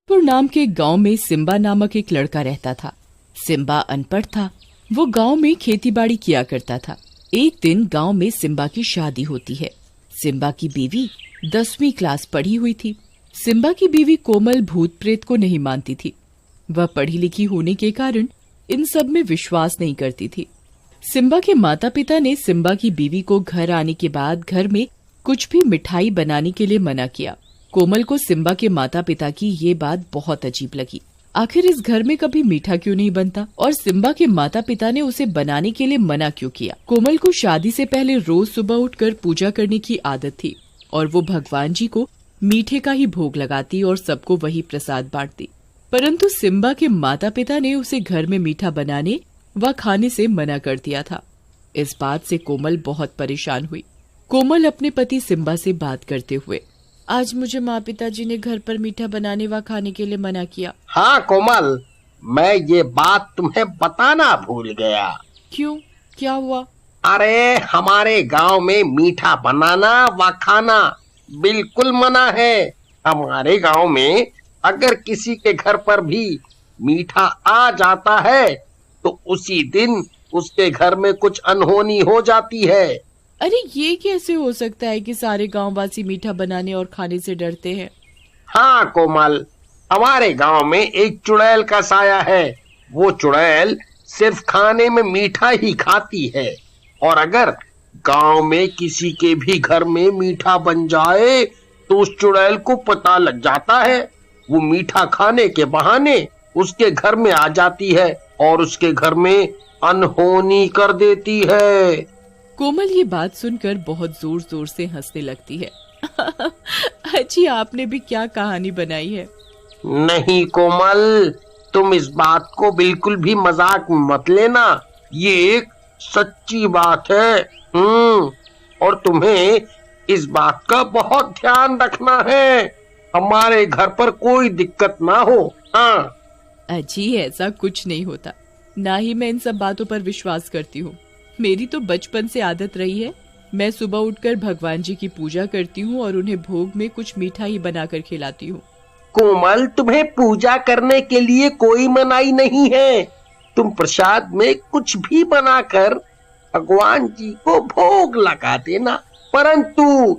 पुर नाम के गांव में सिम्बा नामक एक लड़का रहता था। सिम्बा अनपढ़ था। वो गांव में खेतीबाड़ी किया करता था। एक दिन गांव में सिम्बा की शादी होती है। सिम्बा की बीवी 10वीं क्लास पढ़ी हुई थी। सिम्बा की बीवी कोमल भूत प्रेत को नहीं मानती थी। वह पढ़ी लिखी होने के कारण इन सब में विश्वास नहीं करती थी। सिम्बा के माता पिता ने सिम्बा की बीवी को घर आने के बाद घर में कुछ भी मिठाई बनाने के लिए मना किया। कोमल को सिम्बा के माता पिता की ये बात बहुत अजीब लगी। आखिर इस घर में कभी मीठा क्यों नहीं बनता और सिम्बा के माता पिता ने उसे बनाने के लिए मना क्यों किया। कोमल को शादी से पहले रोज सुबह उठकर पूजा करने की आदत थी और वो भगवान जी को मीठे का ही भोग लगाती और सबको वही प्रसाद बांटती। परंतु सिम्बा के माता पिता ने उसे घर में मीठा बनाने व खाने से मना कर दिया था। इस बात से कोमल बहुत परेशान हुई। कोमल अपने पति सिम्बा से बात करते हुए, आज मुझे माँ पिताजी ने घर पर मीठा बनाने व खाने के लिए मना किया। हाँ कोमल, मैं ये बात तुम्हें बताना भूल गया। क्यों, क्या हुआ? अरे हमारे गांव में मीठा बनाना व खाना बिल्कुल मना है। हमारे गांव में अगर किसी के घर पर भी मीठा आ जाता है तो उसी दिन उसके घर में कुछ अनहोनी हो जाती है। अरे ये कैसे हो सकता है कि सारे गांववासी मीठा बनाने और खाने से डरते हैं? हाँ कोमल, हमारे गांव में एक चुड़ैल का साया है। वो चुड़ैल सिर्फ खाने में मीठा ही खाती है और अगर गांव में किसी के भी घर में मीठा बन जाए तो उस चुड़ैल को पता लग जाता है। वो मीठा खाने के बहाने उसके घर में आ जाती है और उसके घर में अनहोनी कर देती है। कोमल ये बात सुनकर बहुत जोर जोर से हंसने लगती है। अच्छी, आपने भी क्या कहानी बनाई है। नहीं कोमल, तुम इस बात को बिल्कुल भी मजाक मत लेना। ये एक सच्ची बात है। और तुम्हें इस बात का बहुत ध्यान रखना है, हमारे घर पर कोई दिक्कत ना हो। हाँ अजी, ऐसा कुछ नहीं होता। ना ही मैं इन सब बातों पर विश्वास करती हूँ। मेरी तो बचपन से आदत रही है। मैं सुबह उठकर भगवान जी की पूजा करती हूँ और उन्हें भोग में कुछ मीठा ही बनाकर खिलाती हूँ। कोमल, तुम्हें पूजा करने के लिए कोई मनाही नहीं है। तुम प्रसाद में कुछ भी बनाकर भगवान जी को भोग लगा देना, परंतु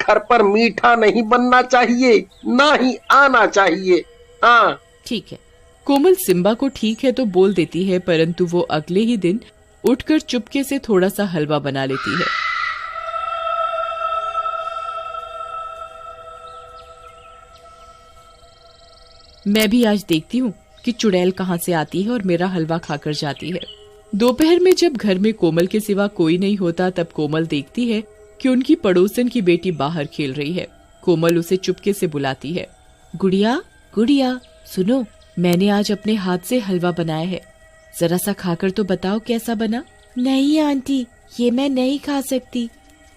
घर पर मीठा नहीं बनना चाहिए, ना ही आना चाहिए। हाँ ठीक है। कोमल सिम्बा को ठीक है तो बोल देती है, परंतु वो अगले ही दिन उठकर चुपके से थोड़ा सा हलवा बना लेती है। मैं भी आज देखती हूँ कि चुड़ैल कहाँ से आती है और मेरा हलवा खाकर जाती है। दोपहर में जब घर में कोमल के सिवा कोई नहीं होता तब कोमल देखती है कि उनकी पड़ोसन की बेटी बाहर खेल रही है। कोमल उसे चुपके से बुलाती है, गुड़िया गुड़िया सुनो, मैंने आज अपने हाथ से हलवा बनाया है, जरा सा खाकर तो बताओ कैसा बना। नहीं आंटी, ये मैं नहीं खा सकती।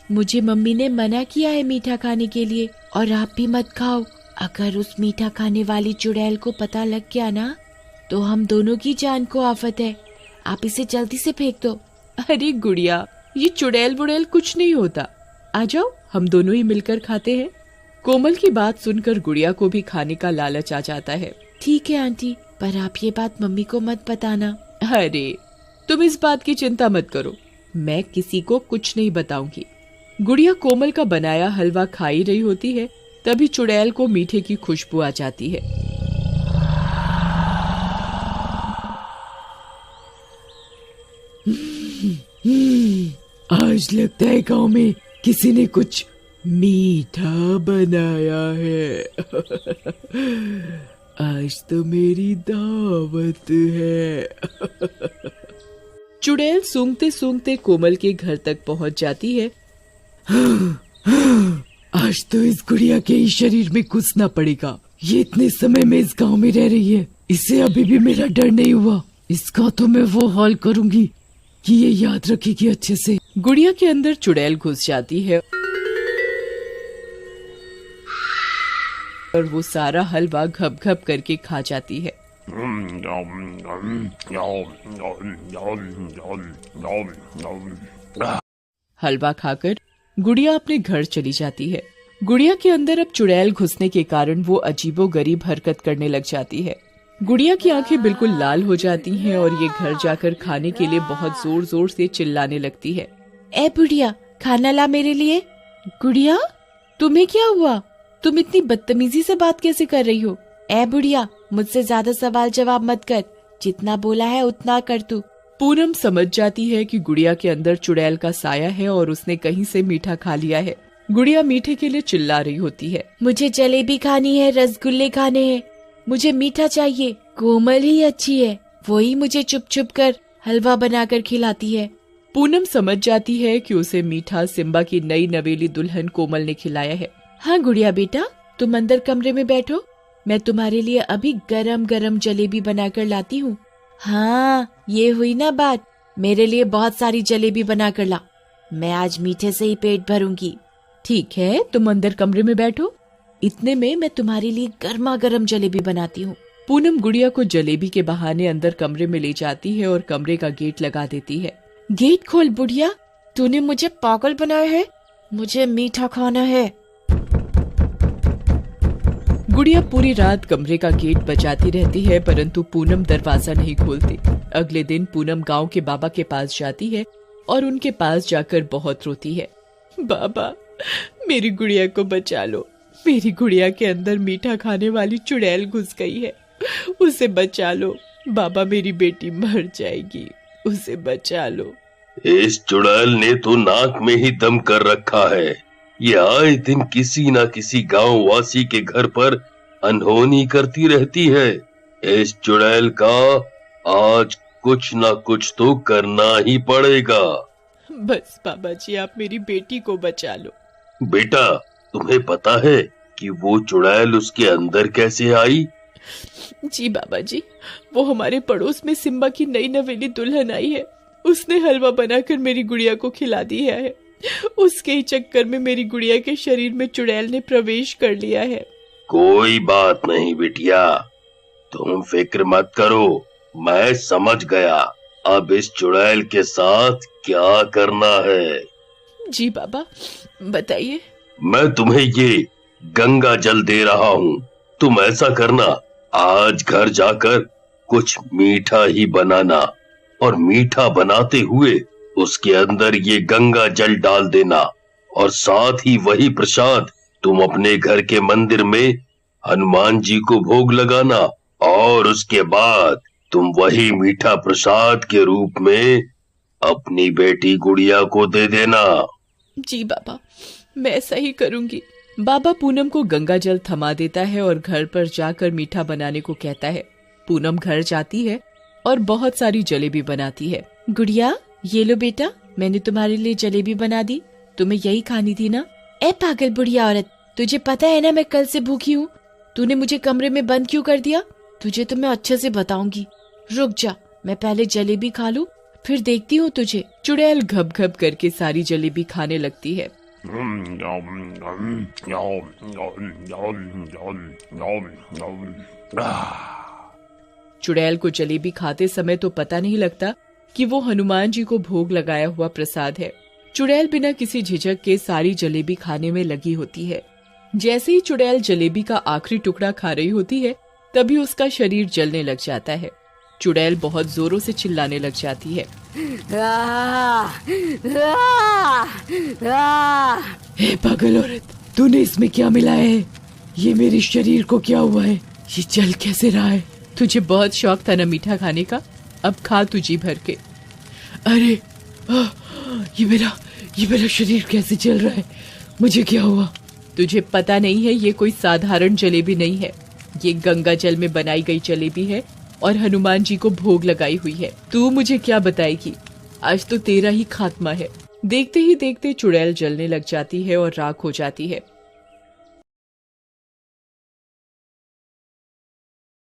मुझे मम्मी ने मना किया है मीठा खाने के लिए, और आप भी मत खाओ। अगर उस मीठा खाने वाली चुड़ैल को पता लग गया ना तो हम दोनों की जान को आफत है। आप इसे जल्दी से फेंक दो। अरे गुड़िया, ये चुड़ैल बुड़ैल कुछ नहीं होता। आ जाओ, हम दोनों ही मिलकर खाते हैं। कोमल की बात सुनकर गुड़िया को भी खाने का लालच आ जाता है। ठीक है आंटी, पर आप ये बात मम्मी को मत बताना। अरे तुम इस बात की चिंता मत करो, मैं किसी को कुछ नहीं बताऊंगी। गुड़िया कोमल का बनाया हलवा खा ही रही होती है, तभी चुड़ैल को मीठे की खुशबू आ जाती है। आज लगता है गांव में किसी ने कुछ मीठा बनाया है। आज तो मेरी दावत है। चुड़ैल सूंघते सूंघते कोमल के घर तक पहुंच जाती है। आज तो इस गुड़िया के ही शरीर में घुसना पड़ेगा। ये इतने समय में इस गांव में रह रही है, इसे अभी भी मेरा डर नहीं हुआ। इसका तो मैं वो हाल करूंगी कि ये याद रखेगी अच्छे से। गुड़िया के अंदर चुड़ैल घुस जाती है और वो सारा हलवा घप घप करके खा जाती है। हलवा खाकर गुड़िया अपने घर चली जाती है। गुड़िया के अंदर अब चुड़ैल घुसने के कारण वो अजीबोगरीब हरकत करने लग जाती है। गुड़िया की आंखें बिल्कुल लाल हो जाती हैं और ये घर जाकर खाने के लिए बहुत जोर जोर से चिल्लाने लगती है। ए बुढ़िया, खाना ला मेरे लिए। गुड़िया, तुम्हें क्या हुआ? तुम इतनी बदतमीजी से बात कैसे कर रही हो? ए बुढ़िया, मुझसे ज्यादा सवाल जवाब मत कर, जितना बोला है उतना कर तू। पूनम समझ जाती है कि गुड़िया के अंदर चुड़ैल का साया है और उसने कहीं से मीठा खा लिया है। गुड़िया मीठे के लिए चिल्ला रही होती है। मुझे जलेबी खानी है, रसगुल्ले खाने हैं, मुझे मीठा चाहिए। कोमल ही अच्छी है, वही मुझे चुप चुप कर हलवा बनाकर खिलाती है। पूनम समझ जाती है कि उसे मीठा सिम्बा की नई नवेली दुल्हन कोमल ने खिलाया है। हाँ गुड़िया बेटा, तुम अंदर कमरे में बैठो, मैं तुम्हारे लिए अभी गरम गरम जलेबी बनाकर लाती हूँ। हाँ, ये हुई ना बात, मेरे लिए बहुत सारी जलेबी बनाकर ला, मैं आज मीठे से ही पेट भरूंगी। ठीक है, तुम अंदर कमरे में बैठो, इतने में मैं तुम्हारे लिए गर्मा गर्म जलेबी बनाती हूँ। पूनम गुड़िया को जलेबी के बहाने अंदर कमरे में ले जाती है और कमरे का गेट लगा देती है। गेट खोल बुढ़िया, तूने मुझे पागल बनाया है, मुझे मीठा खाना है। गुड़िया पूरी रात कमरे का गेट बजाती रहती है, परंतु पूनम दरवाजा नहीं खोलती। अगले दिन पूनम गांव के बाबा के पास जाती है और उनके पास जाकर बहुत रोती है। बाबा, मेरी गुड़िया को बचा लो, मेरी गुड़िया के अंदर मीठा खाने वाली चुड़ैल घुस गई है, उसे बचा लो बाबा, मेरी बेटी मर जाएगी, उसे बचा लो। इस चुड़ैल ने तो नाक में ही दम कर रखा है, ये आए दिन किसी न किसी गांव वासी के घर पर अनहोनी करती रहती है। इस चुड़ैल का आज कुछ न कुछ तो करना ही पड़ेगा। बस बाबा जी, आप मेरी बेटी को बचा लो। बेटा, तुम्हें पता है कि वो चुड़ैल उसके अंदर कैसे आई? जी बाबा जी, वो हमारे पड़ोस में सिम्बा की नई नवेली दुल्हन आई है, उसने हलवा बनाकर मेरी गुड़िया को खिला दिया है, उसके ही चक्कर में मेरी गुड़िया के शरीर में चुड़ैल ने प्रवेश कर लिया है। कोई बात नहीं बिटिया, तुम फिक्र मत करो, मैं समझ गया अब इस चुड़ैल के साथ क्या करना है। जी बाबा, बताइए। मैं तुम्हें ये गंगा जल दे रहा हूँ, तुम ऐसा करना, आज घर जाकर कुछ मीठा ही बनाना और मीठा बनाते हुए उसके अंदर ये गंगा जल डाल देना और साथ ही वही प्रसाद तुम अपने घर के मंदिर में हनुमान जी को भोग लगाना और उसके बाद तुम वही मीठा प्रसाद के रूप में अपनी बेटी गुड़िया को दे देना। जी बाबा, मैं ऐसा ही करूंगी। बाबा पूनम को गंगा जल थमा देता है और घर पर जाकर मीठा बनाने को कहता है। पूनम घर जाती है और बहुत सारी जलेबी बनाती है। गुड़िया, ये लो बेटा, मैंने तुम्हारे लिए जलेबी बना दी, तुम्हें यही खानी थी ना? ए पागल बुढ़िया औरत, तुझे पता है ना मैं कल से भूखी हूँ, तूने मुझे कमरे में बंद क्यों कर दिया? तुझे तो मैं अच्छे से बताऊंगी, रुक जा, मैं पहले जलेबी खा लूं, फिर देखती हूँ तुझे। चुड़ैल घप घप करके सारी जलेबी खाने लगती है। चुड़ैल को जलेबी खाते समय तो पता नहीं लगता कि वो हनुमान जी को भोग लगाया हुआ प्रसाद है। चुड़ैल बिना किसी झिझक के सारी जलेबी खाने में लगी होती है। जैसे ही चुड़ैल जलेबी का आखिरी टुकड़ा खा रही होती है, तभी उसका शरीर जलने लग जाता है। चुड़ैल बहुत जोरों से चिल्लाने लग जाती है। हे पागल औरत, तूने इसमें क्या मिलाया है? ये मेरे शरीर को क्या हुआ है? ये जल कैसे रहा है? तुझे बहुत शौक था ना मीठा खाने का, अब खा तू जी भर के। अरे ये मेरा शरीर कैसे जल रहा है? मुझे क्या हुआ? तुझे पता नहीं है, ये कोई साधारण जलेबी नहीं है, ये गंगा जल में बनाई गई जलेबी है और हनुमान जी को भोग लगाई हुई है। तू मुझे क्या बताएगी? आज तो तेरा ही खात्मा है। देखते ही देखते चुड़ैल जलने लग जाती है और राख हो जाती है।